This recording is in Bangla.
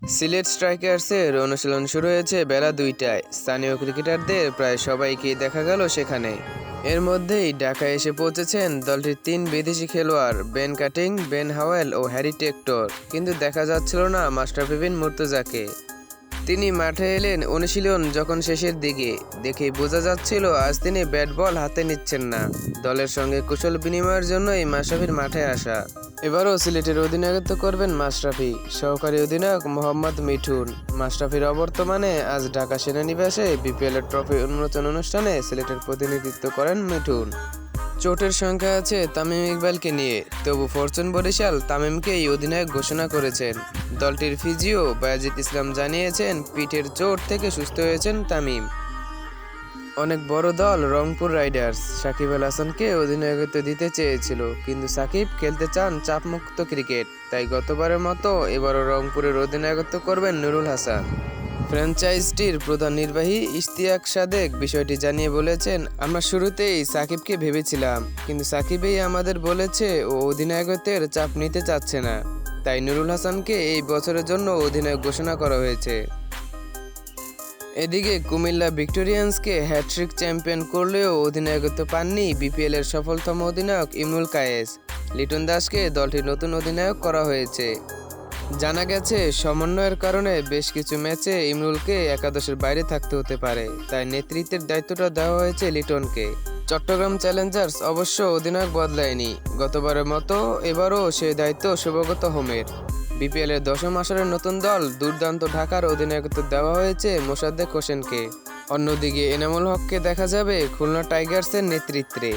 সিলেট স্ট্রাইকার্সের অনুশীলন শুরু হয়েছে বেলা ২টায়। স্থানীয় ক্রিকেটারদের প্রায় সবাইকেই দেখা গেল সেখানে। এর মধ্যেই ঢাকায় এসে পৌঁছেছেন দলটির ৩ বিদেশি খেলোয়াড় বেন কাটিং, বেন হাওয়েল ও হ্যারি টেক্টর, কিন্তু দেখা যাচ্ছিল না মাশরাফি বিন মুর্তজাকে। তিনি মাঠে এলেন অনুশীলন যখন শেষের দিকে, দেখেই বোঝা যাচ্ছিল আজ তিনি ব্যাট বল হাতে নিচ্ছেন না। দলের সঙ্গে কুশল বিনিময়ের জন্যই মাশরাফির মাঠে আসা। এবারও সিলেটের অধিনায়কত্ব করবেন মাশরাফি, সহকারী অধিনায়ক মোহাম্মদ মিঠুন। মাশরাফির অবর্তমানে আজ ঢাকা সেনানিবাসে বিপিএলের ট্রফি উন্মোচন অনুষ্ঠানে সিলেটের প্রতিনিধিত্ব করেন মিঠুন। চোটের সংখ্যা আছে তামিম ইকবালকে নিয়ে, তবু ফরচুন বরিশাল তামিমকেই অধিনায়ক ঘোষণা করেছেন। দলটির ফিজিও বায়েজিদ ইসলাম জানিয়েছেন পিঠের চোট থেকে সুস্থ হয়েছেন তামিম। অনেক বড় দল রংপুর রাইডার্স সাকিব আল হাসানকে অধিনায়কত্ব দিতে চেয়েছিল, কিন্তু সাকিব খেলতে চান চাপমুক্ত ক্রিকেট, তাই গতবারের মতো এবারও রংপুরের অধিনায়কত্ব করবেন নুরুল হাসান। ফ্র্যাঞ্চাইজিটির প্রধান নির্বাহী ইশতিয়াক সাদেক বিষয়টি জানিয়ে বলেছেন, আমরা শুরুতেই সাকিবকে ভেবেছিলাম, কিন্তু সাকিবই আমাদের বলেছে ও অধিনায়কত্বের চাপ নিতে চাচ্ছে না, তাই নুরুল হাসানকে এই বছরের জন্য অধিনায়ক ঘোষণা করা হয়েছে। এদিকে কুমিল্লা ভিক্টোরিয়ান্সকে হ্যাট্রিক চ্যাম্পিয়ন করলেও অধিনায়কত্ব পাননি বিপিএলের সফলতম অধিনায়ক ইমরুল কায়েস। লিটন দাসকে দলটির নতুন অধিনায়ক করা হয়েছে। জানা গেছে সমন্বয়ের কারণে বেশ কিছু ম্যাচে ইমরুলকে একাদশের বাইরে থাকতে হতে পারে, তাই নেতৃত্বের দায়িত্বটা দেওয়া হয়েছে লিটনকে। চট্টগ্রাম চ্যালেঞ্জার্স অবশ্য অধিনায়ক বদলায়নি, গতবারের মতো এবারও সেই দায়িত্ব শুভগত হোমের। বিপিএলের দশম আসরের নতুন দল দুর্দান্ত ঢাকার অধিনায়কত্ব দেওয়া হয়েছে মোসাদ্দেক হোসেনকে। অন্যদিকে এনামুল হককে দেখা যাবে খুলনা টাইগার্সের নেতৃত্বে।